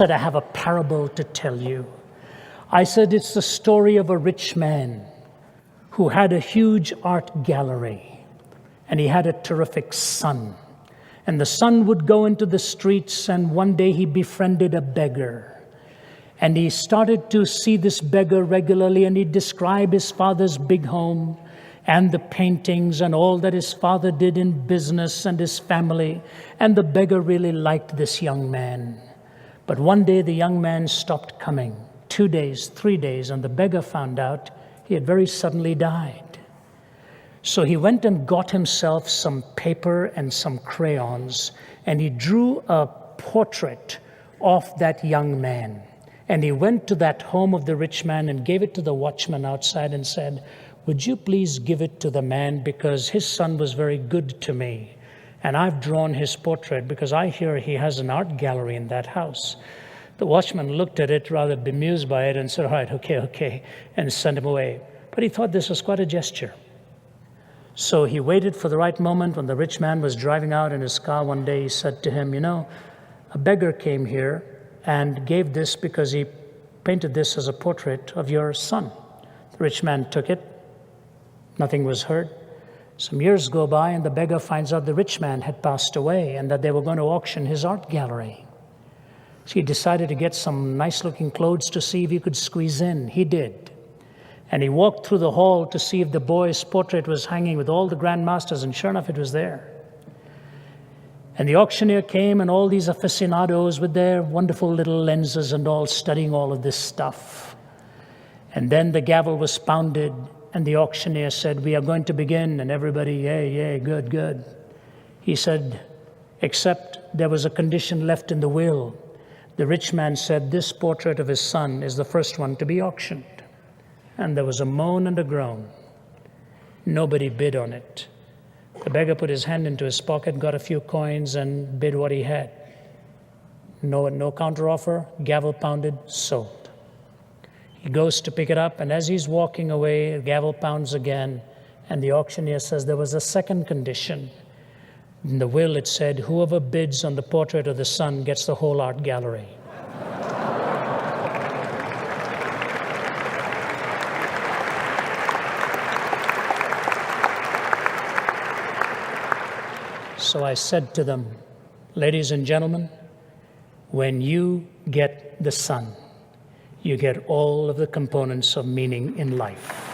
said, I have a parable to tell you. I said, it's the story of a rich man who had a huge art gallery, and he had a terrific son. And the son would go into the streets, and one day he befriended a beggar. And he started to see this beggar regularly, and he'd describe his father's big home and the paintings and all that his father did in business and his family. And the beggar really liked this young man. But one day the young man stopped coming. 2 days, 3 days, and the beggar found out he had very suddenly died. So he went and got himself some paper and some crayons, and he drew a portrait of that young man. And he went to that home of the rich man and gave it to the watchman outside and said, would you please give it to the man, because his son was very good to me. And I've drawn his portrait because I hear he has an art gallery in that house. The watchman looked at it, rather bemused by it, and said, all right, okay, and sent him away. But he thought this was quite a gesture. So he waited for the right moment. When the rich man was driving out in his car one day, he said to him, a beggar came here and gave this because he painted this as a portrait of your son. The rich man took it. Nothing was heard. Some years go by, and the beggar finds out the rich man had passed away and that they were going to auction his art gallery. So he decided to get some nice-looking clothes to see if he could squeeze in. He did. And he walked through the hall to see if the boy's portrait was hanging with all the grandmasters, and sure enough, it was there. And the auctioneer came, and all these aficionados with their wonderful little lenses and all studying all of this stuff. And then the gavel was pounded, and the auctioneer said, we are going to begin. And everybody, yay, good. He said, except there was a condition left in the will. The rich man said, this portrait of his son is the first one to be auctioned. And there was a moan and a groan. Nobody bid on it. The beggar put his hand into his pocket, got a few coins, and bid what he had. No counteroffer, gavel pounded, sold. He goes to pick it up, and as he's walking away, the gavel pounds again, and the auctioneer says there was a second condition. In the will it said, whoever bids on the portrait of the son gets the whole art gallery. So I said to them, ladies and gentlemen, when you get the son, you get all of the components of meaning in life.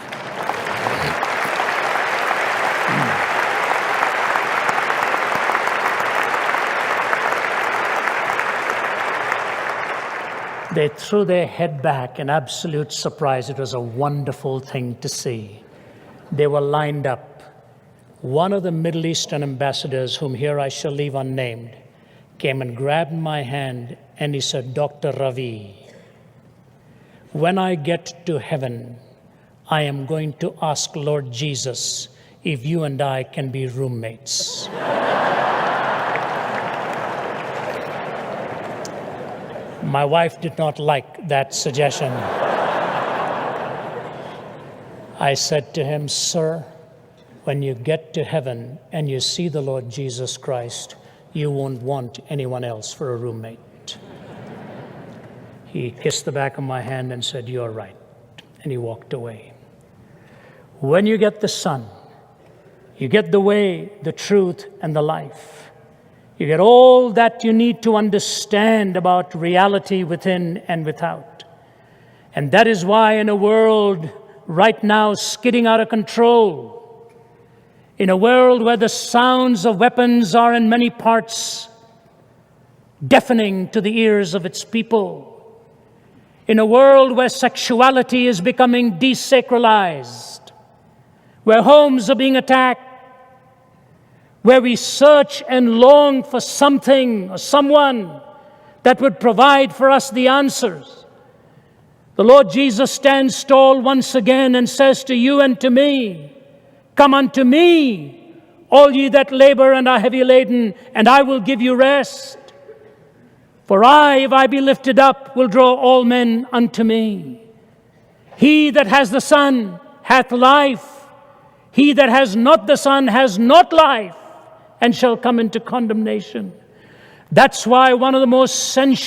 They threw their head back in absolute surprise. It was a wonderful thing to see. They were lined up. One of the Middle Eastern ambassadors, whom here I shall leave unnamed, came and grabbed my hand, and he said, Dr. Ravi, when I get to heaven, I am going to ask Lord Jesus if you and I can be roommates. My wife did not like that suggestion. I said to him, sir, when you get to heaven and you see the Lord Jesus Christ, you won't want anyone else for a roommate. He kissed the back of my hand and said, you're right. And he walked away. When you get the Son, you get the way, the truth, and the life. You get all that you need to understand about reality within and without. And that is why in a world right now skidding out of control, in a world where the sounds of weapons are in many parts deafening to the ears of its people, in a world where sexuality is becoming desacralized, where homes are being attacked, where we search and long for something or someone that would provide for us the answers, the Lord Jesus stands tall once again and says to you and to me, come unto me, all ye that labor and are heavy laden, and I will give you rest. For I, if I be lifted up, will draw all men unto me. He that has the Son hath life. He that has not the Son has not life, and shall come into condemnation. That's why one of the most sensual